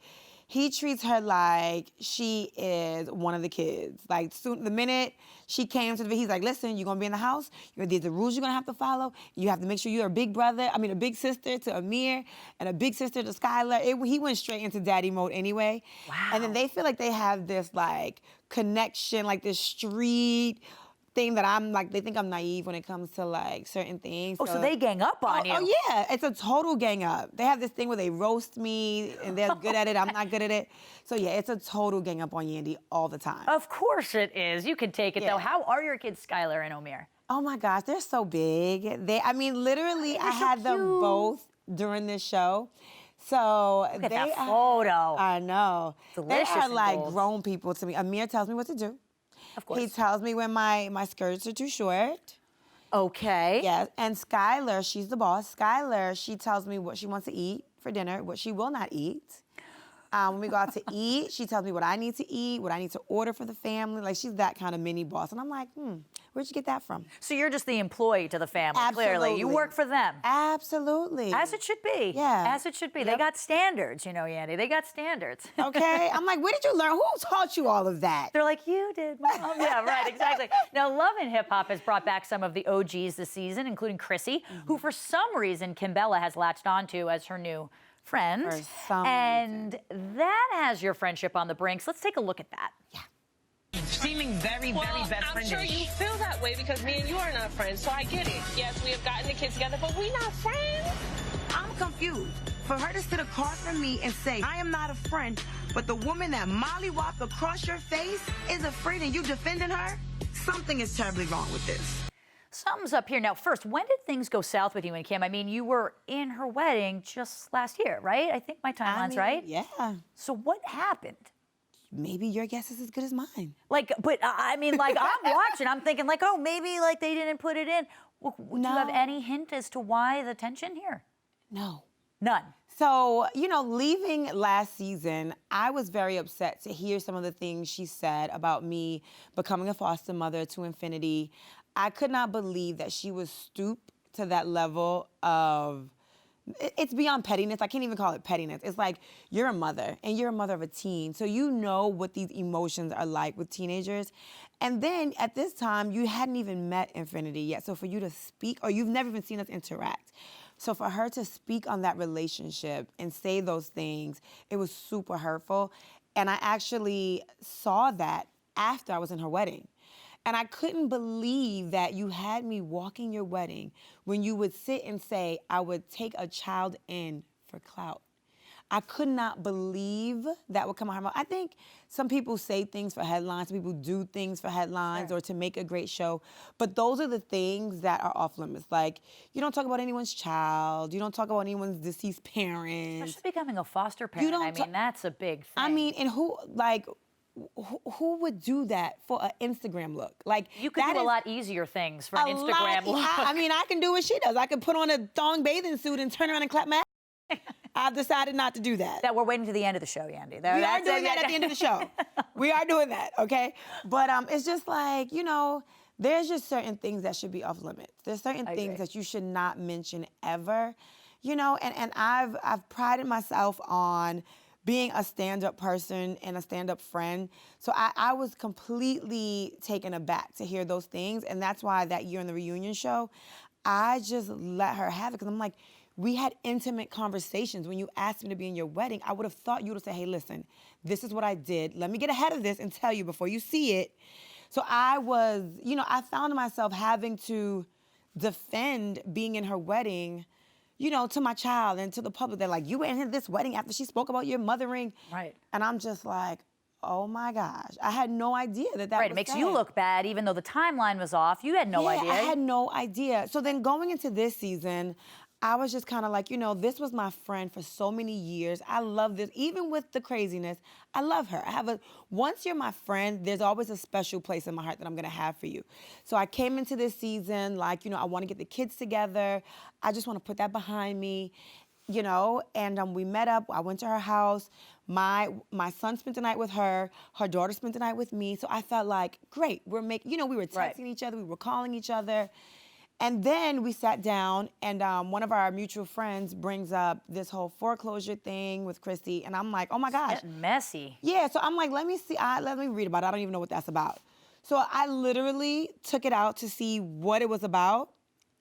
Speaker 15: he treats her like she is one of the kids. Like, the minute she came to the, he's like, listen, you're gonna be in the house. These are the rules you're gonna have to follow. You have to make sure you're a big brother, a big sister to Amir and a big sister to Skylar. He went straight into daddy mode anyway.
Speaker 3: Wow.
Speaker 15: And then they feel like they have this like connection, like this street thing that I'm like, they think I'm naive when it comes to like certain things.
Speaker 3: Oh, so they gang up on you.
Speaker 15: Oh yeah, it's a total gang up. They have this thing where they roast me and they're good at it, I'm not good at it. So yeah, it's a total gang up on Yandy all the time.
Speaker 3: Of course it is. You can take it though. How are your kids, Skylar and Omir?
Speaker 15: Oh my gosh, they're so big. Literally, I had them both during this show. So
Speaker 3: Look at that photo.
Speaker 15: I know.
Speaker 3: Delicious
Speaker 15: they are
Speaker 3: and
Speaker 15: like
Speaker 3: gold.
Speaker 15: grown people to me. Amir tells me what to do.
Speaker 3: Of course.
Speaker 15: He tells me when my skirts are too short.
Speaker 3: Okay.
Speaker 15: Yes, and Skylar, she's the boss. Skylar, she tells me what she wants to eat for dinner, what she will not eat. When we go out to eat, she tells me what I need to eat, what I need to order for the family. Like, she's that kind of mini boss. And I'm like, where'd you get that from?
Speaker 3: So you're just the employee to the family,
Speaker 15: Absolutely.
Speaker 3: clearly. You work for them.
Speaker 15: Absolutely.
Speaker 3: As it should be.
Speaker 15: Yeah.
Speaker 3: As it should be. They got standards, you know, Yandy. They got standards.
Speaker 15: Okay. I'm like, where did you learn? Who taught you all of that?
Speaker 3: They're like, you did, Mom. Yeah, right, exactly. Now, Love and Hip Hop has brought back some of the OGs this season, including Chrissy, who for some reason Kimbella has latched onto as her new friend.
Speaker 15: For some
Speaker 3: and that has your friendship on the brinks. Let's take a look at that.
Speaker 15: Yeah.
Speaker 16: Seeming very best
Speaker 17: I'm sure you feel that way because me and you are not friends, so I get it. Yes, we have gotten the kids together, but we not friends.
Speaker 14: I'm confused. For her to sit across from me and say, I am not a friend, but the woman that mollywopped across your face is a friend and you defending her? Something is terribly wrong with this.
Speaker 3: Something's up here. Now, first, when did things go south with you and Kim? I mean, you were in her wedding just last year, right? I think my timeline's right.
Speaker 15: Yeah.
Speaker 3: So what happened?
Speaker 15: Maybe your guess is as good as mine.
Speaker 3: Like, but I mean, like, I'm watching. I'm thinking, like, oh, maybe, like, they didn't put it in. Do you have any hint as to why the tension here?
Speaker 15: No.
Speaker 3: None.
Speaker 15: So, leaving last season, I was very upset to hear some of the things she said about me becoming a foster mother to infinity. I could not believe that she was stooped to that level of, it's beyond pettiness. I can't even call it pettiness. It's like, you're a mother, and you're a mother of a teen, so you know what these emotions are like with teenagers. And then, at this time, you hadn't even met Infinity yet, so for you to speak, or you've never even seen us interact. So for her to speak on that relationship and say those things, it was super hurtful. And I actually saw that after I was in her wedding. And I couldn't believe that you had me walking your wedding when you would sit and say, I would take a child in for clout. I could not believe that would come out of her mouth. I think some people say things for headlines, some people do things for headlines or to make a great show, but those are the things that are off limits. Like, you don't talk about anyone's child, you don't talk about anyone's deceased parents.
Speaker 3: Especially becoming a foster parent, I mean, that's a big thing.
Speaker 15: I mean, and who would do that for an Instagram look? Like,
Speaker 3: you could do a lot easier things for an Instagram look.
Speaker 15: I mean, I can do what she does. I could put on a thong bathing suit and turn around and clap my ass. I've decided not to do that.
Speaker 3: That we're waiting to the end of the show, Yandy.
Speaker 15: We are doing that at the end of the show. We are doing that, okay? But it's just like, there's just certain things that should be off limits. There's certain things that you should not mention ever, and I've prided myself on being a stand-up person and a stand-up friend. So I was completely taken aback to hear those things, and that's why that year in the reunion show, I just let her have it, because I'm like, we had intimate conversations. When you asked me to be in your wedding, I would have thought you would have said, hey, listen, this is what I did. Let me get ahead of this and tell you before you see it. So I was, I found myself having to defend being in her wedding, to my child and to the public. They're like, you were in this wedding after she spoke about your mothering.
Speaker 3: Right.
Speaker 15: And I'm just like, oh my gosh. I had no idea that was
Speaker 3: Right, it makes you look bad, even though the timeline was off. You had no idea.
Speaker 15: I had no idea. So then going into this season, I was just kind of like, this was my friend for so many years. I love this. Even with the craziness, I love her. Once you're my friend, there's always a special place in my heart that I'm going to have for you. So I came into this season like, I want to get the kids together. I just want to put that behind me, and we met up. I went to her house. My son spent the night with her. Her daughter spent the night with me. So I felt like, great. We were texting each other. We were calling each other. And then we sat down, and one of our mutual friends brings up this whole foreclosure thing with Christy, and I'm like, oh my gosh.
Speaker 3: It's getting messy.
Speaker 15: Yeah, so I'm like, let me see, let me read about it. I don't even know what that's about. So I literally took it out to see what it was about,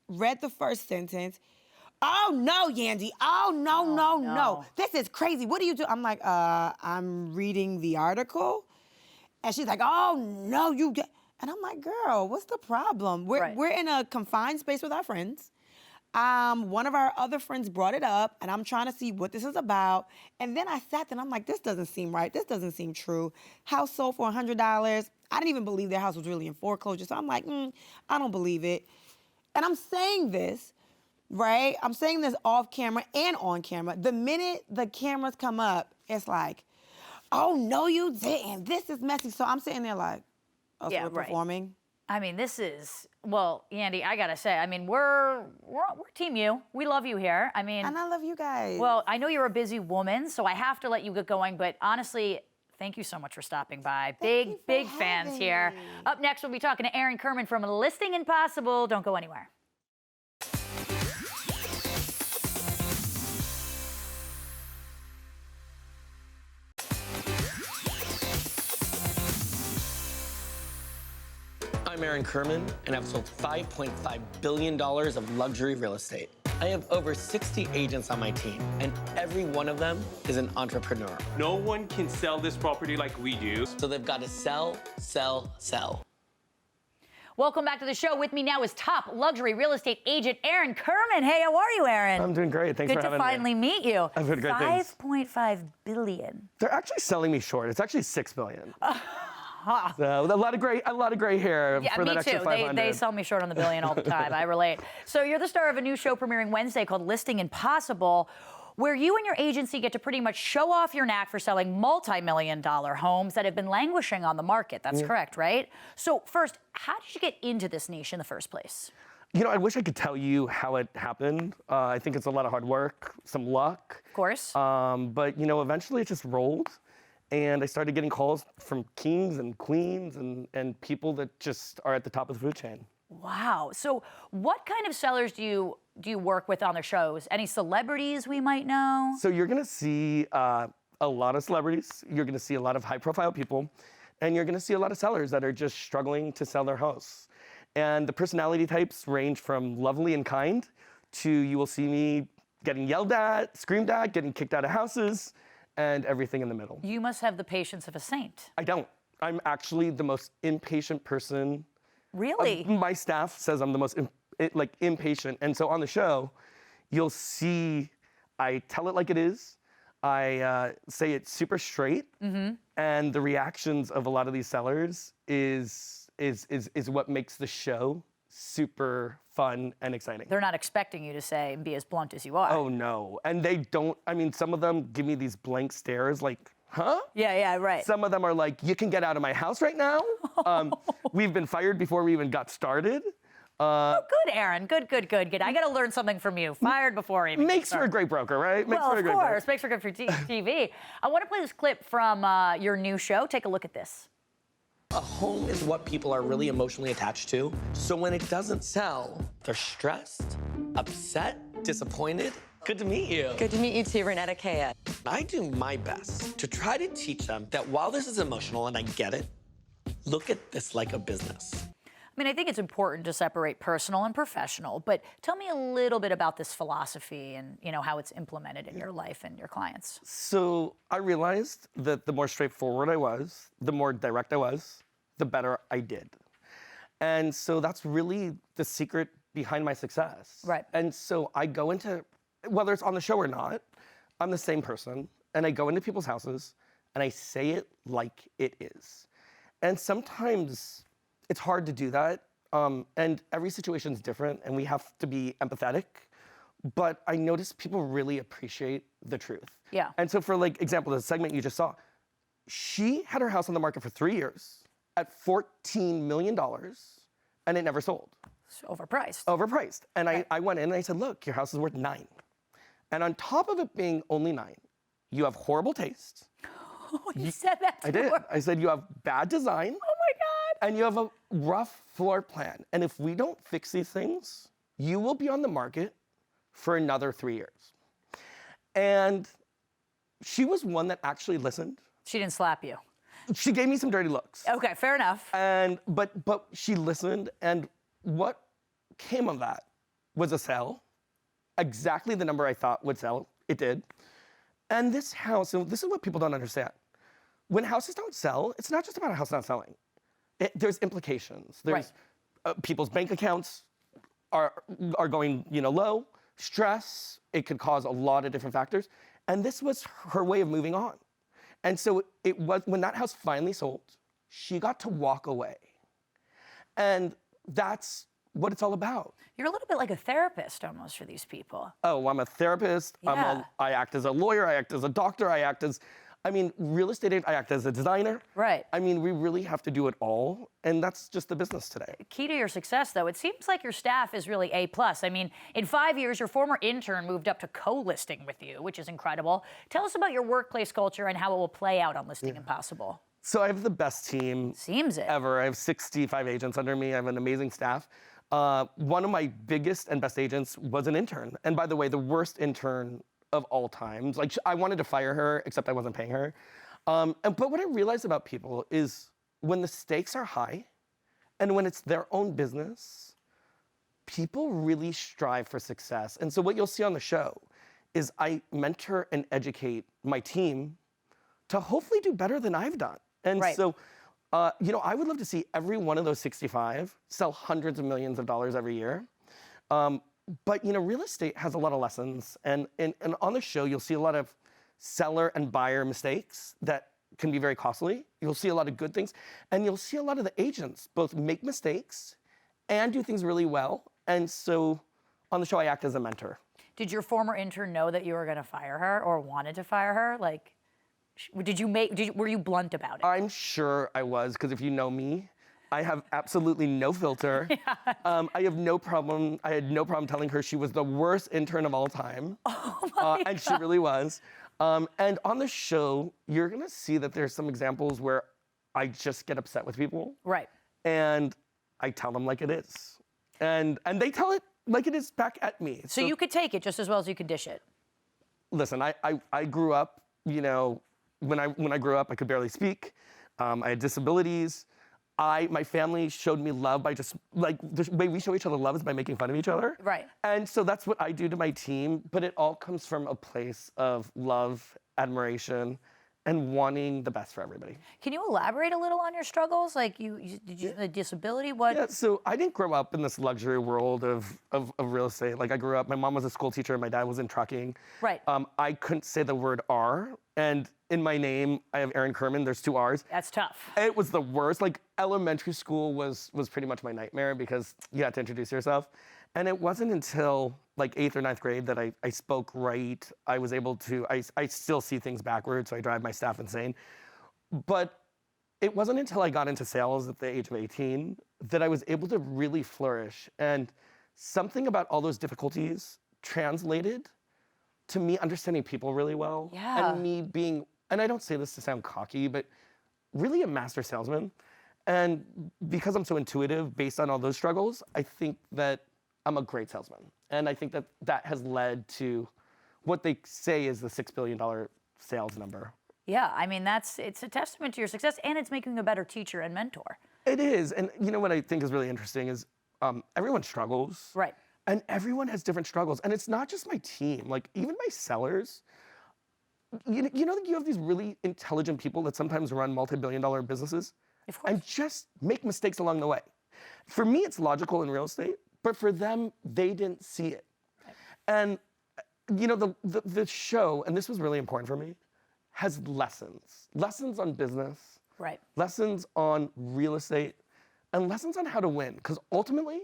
Speaker 15: read the first sentence. Oh no, Yandy, oh no. This is crazy, what do you do? I'm like, I'm reading the article. And she's like, oh no, you get. And I'm like, girl, what's the problem? We're in a confined space with our friends. One of our other friends brought it up, and I'm trying to see what this is about. And then I sat there, and I'm like, this doesn't seem right. This doesn't seem true. House sold for $100. I didn't even believe their house was really in foreclosure. So I'm like, I don't believe it. And I'm saying this, right? I'm saying this off camera and on camera. The minute the cameras come up, it's like, oh, no, you didn't. This is messy. So I'm sitting there like, oh, so we're performing?
Speaker 3: I mean, this is, well, Yandy, I gotta say, I mean, we're Team You. We love you here. I mean.
Speaker 15: And I love you guys.
Speaker 3: Well, I know you're a busy woman, so I have to let you get going, but honestly, thank you so much for stopping by. Big fans here. Up next, we'll be talking to Daryn Carp from Listing Impossible. Don't go anywhere.
Speaker 4: I'm Kirmon, and I've sold $5.5 billion of luxury real estate. I have over 60 agents on my team, and every one of them is an entrepreneur.
Speaker 18: No one can sell this property like we do.
Speaker 4: So they've got to sell, sell, sell.
Speaker 3: Welcome back to the show. With me now is top luxury real estate agent Daryn Carp. Hey, how are you, Daryn?
Speaker 19: I'm doing great. Thanks for having me.
Speaker 3: Good to finally meet you.
Speaker 19: I've heard great things.
Speaker 3: $5.5 billion.
Speaker 19: They're actually selling me short. It's actually $6 billion. So a lot of gray hair for that extra 500.
Speaker 3: They sell me short on the billion all the time. I relate. So you're the star of a new show premiering Wednesday called Listing Impossible, where you and your agency get to pretty much show off your knack for selling multi-million-dollar homes that have been languishing on the market. That's correct, right? So first, how did you get into this niche in the first place?
Speaker 19: You know, I wish I could tell you how it happened. I think it's a lot of hard work, some luck.
Speaker 3: Of course.
Speaker 19: But, you know, eventually it just rolled. And I started getting calls from kings and queens and people that just are at the top of the food chain.
Speaker 3: Wow. So what kind of sellers do you work with on their shows? Any celebrities we might know?
Speaker 19: So you're going to see a lot of celebrities. You're going to see a lot of high-profile people. And you're going to see a lot of sellers that are just struggling to sell their house. And the personality types range from lovely and kind to you will see me getting yelled at, screamed at, getting kicked out of houses, and everything in the middle.
Speaker 3: You must have the patience of a saint.
Speaker 19: I don't. I'm actually the most impatient person.
Speaker 3: Really?
Speaker 19: My staff says I'm the most impatient. And so on the show, you'll see I tell it like it is. I say it super straight. And the reactions of a lot of these sellers is what makes the show super fun and exciting.
Speaker 3: They're not expecting you to say and be as blunt as you are.
Speaker 19: Oh, no. And they don't, I mean, some of them give me these blank stares like, huh?
Speaker 3: Yeah, right.
Speaker 19: Some of them are like, you can get out of my house right now. We've been fired before we even got started.
Speaker 3: Oh, good, Daryn. Good. I got to learn something from you. Fired before even.
Speaker 19: Makes for a great broker, right?
Speaker 3: Well, of course. Makes for good for TV. I want to play this clip from your new show. Take a look at this.
Speaker 4: A home is what people are really emotionally attached to. So when it doesn't sell, they're stressed, upset, disappointed. Good to meet you.
Speaker 20: Good to meet you too, Renetta Kea.
Speaker 4: I do my best to try to teach them that while this is emotional and I get it, look at this like a business.
Speaker 3: I mean, I think it's important to separate personal and professional, but tell me a little bit about this philosophy and, you know, how it's implemented in your life and your clients.
Speaker 19: So I realized that the more straightforward I was, the more direct I was, the better I did. And so that's really the secret behind my success.
Speaker 3: Right.
Speaker 19: And so I go into, whether it's on the show or not, I'm the same person, and I go into people's houses and I say it like it is. And sometimes it's hard to do that, and every situation is different, and we have to be empathetic, but I notice people really appreciate the truth.
Speaker 3: Yeah.
Speaker 19: And so for like example, the segment you just saw, she had her house on the market for 3 years at $14 million, and it never sold.
Speaker 3: It's overpriced.
Speaker 19: Overpriced. And I went in and I said, look, your house is worth $9 million. And on top of it being only $9 million, you have horrible taste.
Speaker 3: You said that to
Speaker 19: I did.
Speaker 3: her.
Speaker 19: I said, you have bad design.
Speaker 3: Oh my God.
Speaker 19: And you have a rough floor plan. And if we don't fix these things, you will be on the market for another 3 years. And she was one that actually listened.
Speaker 3: She didn't slap you.
Speaker 19: She gave me some dirty looks.
Speaker 3: Okay, fair enough.
Speaker 19: And but she listened, and what came of that was a sale. Exactly the number I thought would sell. It did. And this house, and this is what people don't understand. When houses don't sell, it's not just about a house not selling. There's implications. There's people's bank accounts are going, low. Stress. It could cause a lot of different factors. And this was her way of moving on. And so it was when that house finally sold, she got to walk away. And that's what it's all about.
Speaker 3: You're a little bit like a therapist almost for these people.
Speaker 19: Oh, I'm a therapist.
Speaker 3: Yeah.
Speaker 19: I act as a lawyer. I act as a doctor. Real estate agent. I act as a designer.
Speaker 3: Right.
Speaker 19: We really have to do it all. And that's just the business today.
Speaker 3: Key to your success, though, it seems like your staff is really A+. In 5 years, your former intern moved up to co-listing with you, which is incredible. Tell us about your workplace culture and how it will play out on Listing Impossible.
Speaker 19: So I have the best team ever. I have 65 agents under me. I have an amazing staff. One of my biggest and best agents was an intern. And by the way, the worst intern of all times. I wanted to fire her, except I wasn't paying her. But what I realized about people is when the stakes are high and when it's their own business, people really strive for success. And so what you'll see on the show is I mentor and educate my team to hopefully do better than I've done. And so, I would love to see every one of those 65 sell hundreds of millions of dollars every year. But real estate has a lot of lessons, and on the show you'll see a lot of seller and buyer mistakes that can be very costly. You'll see a lot of good things, and you'll see a lot of the agents both make mistakes and do things really well. And so on the show I act as a mentor.
Speaker 3: Did your former intern know that you were going to fire her or wanted to fire her? Were you blunt about it?
Speaker 19: I'm sure I was, because if you know me, I have absolutely no filter. I have no problem. I had no problem telling her she was the worst intern of all time.
Speaker 3: Oh my
Speaker 19: and she really was. And on the show, you're gonna see that there's some examples where I just get upset with people.
Speaker 3: Right.
Speaker 19: And I tell them like it is. And they tell it like it is back at me.
Speaker 3: So you could take it just as well as you could dish it.
Speaker 19: Listen, I grew up, when I grew up, I could barely speak. I had disabilities. My family showed me love by just, the way we show each other love is by making fun of each other.
Speaker 3: Right.
Speaker 19: And so that's what I do to my team, but it all comes from a place of love, admiration, and wanting the best for everybody.
Speaker 3: Can you elaborate a little on your struggles? Did you have a disability? What?
Speaker 19: Yeah, so I didn't grow up in this luxury world of real estate. I grew up, my mom was a school teacher, my dad was in trucking.
Speaker 3: Right.
Speaker 19: I couldn't say the word R, and in my name, I have Daryn Kirmon, there's 2 R's.
Speaker 3: That's tough.
Speaker 19: It was the worst. Elementary school was pretty much my nightmare because you had to introduce yourself. And it wasn't until 8th or 9th grade that I spoke right. I was able to, I still see things backwards, so I drive my staff insane. But it wasn't until I got into sales at the age of 18 that I was able to really flourish. And something about all those difficulties translated to me understanding people really well.
Speaker 3: Yeah.
Speaker 19: And me being, and I don't say this to sound cocky, but really a master salesman. And because I'm so intuitive based on all those struggles, I think that I'm a great salesman. And I think that that has led to what they say is the $6 billion sales number.
Speaker 3: Yeah, it's a testament to your success, and it's making you a better teacher and mentor.
Speaker 19: It is, and what I think is really interesting is everyone struggles.
Speaker 3: Right.
Speaker 19: And everyone has different struggles. And it's not just my team, even my sellers. You have these really intelligent people that sometimes run multi-billion-dollar businesses and just make mistakes along the way. For me, it's logical in real estate, but for them, they didn't see it. Right. And the show, and this was really important for me, has lessons on business,
Speaker 3: right?
Speaker 19: Lessons on real estate, and lessons on how to win. Because ultimately,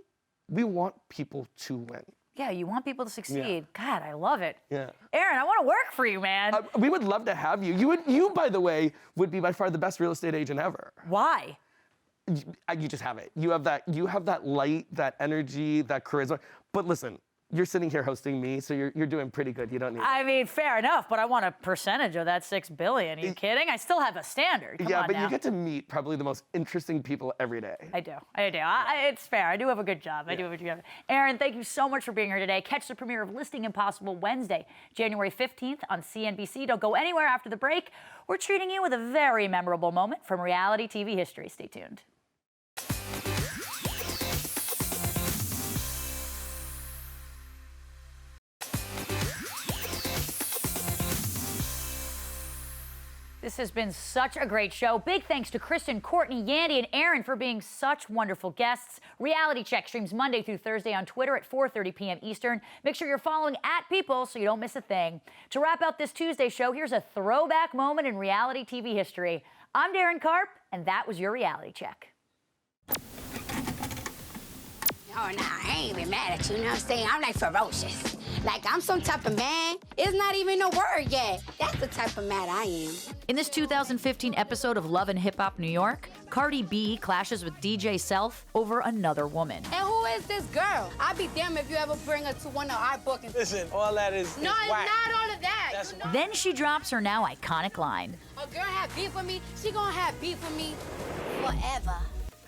Speaker 19: we want people to win.
Speaker 3: Yeah, you want people to succeed.
Speaker 19: Yeah.
Speaker 3: God, I love it.
Speaker 19: Yeah.
Speaker 3: Aaron, I want to work for you, man.
Speaker 19: We would love to have you. You, by the way, would be by far the best real estate agent ever.
Speaker 3: Why?
Speaker 19: You just have it. You have that light, that energy, that charisma. But listen, you're sitting here hosting me, so you're doing pretty good. You don't need.
Speaker 3: I mean, fair enough, but I want a percentage of that $6 billion. Are you kidding? I still have a standard. Come
Speaker 19: yeah,
Speaker 3: on
Speaker 19: but
Speaker 3: now.
Speaker 19: you get to meet probably the most interesting people every day.
Speaker 3: I do. It's fair. I do have a good job. I do have a good job. Aaron, thank you so much for being here today. Catch the premiere of Listing Impossible Wednesday, January 15th on CNBC. Don't go anywhere after the break. We're treating you with a very memorable moment from reality TV history. Stay tuned. This has been such a great show. Big thanks to Kristen, Courtney, Yandy, and Aaron for being such wonderful guests. Reality Check streams Monday through Thursday on Twitter at 4:30 p.m. Eastern. Make sure you're following @People so you don't miss a thing. To wrap out this Tuesday show, here's a throwback moment in reality TV history. I'm Daryn Carp, and that was your Reality Check.
Speaker 20: Oh, nah, I ain't even mad at you, you know what I'm saying? I'm like ferocious. Like, I'm some type of man. It's not even a word yet. That's the type of mad I am.
Speaker 3: In this 2015 episode of Love and Hip Hop New York, Cardi B clashes with DJ Self over another woman.
Speaker 20: And who is this girl? I'd be damned if you ever bring her to one of our bookings.
Speaker 21: Listen, all that is
Speaker 20: No, it's
Speaker 21: whack.
Speaker 20: not all of that. You know?
Speaker 3: Then she drops her now iconic line.
Speaker 20: A girl have beef with me, she gonna have beef with me forever.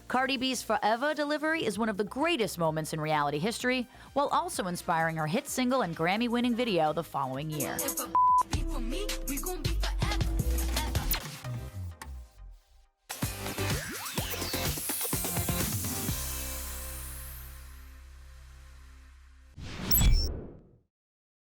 Speaker 3: Cardi B's Forever delivery is one of the greatest moments in reality history, while also inspiring her hit single and Grammy-winning video the following year.
Speaker 8: If a beef with me, we gon'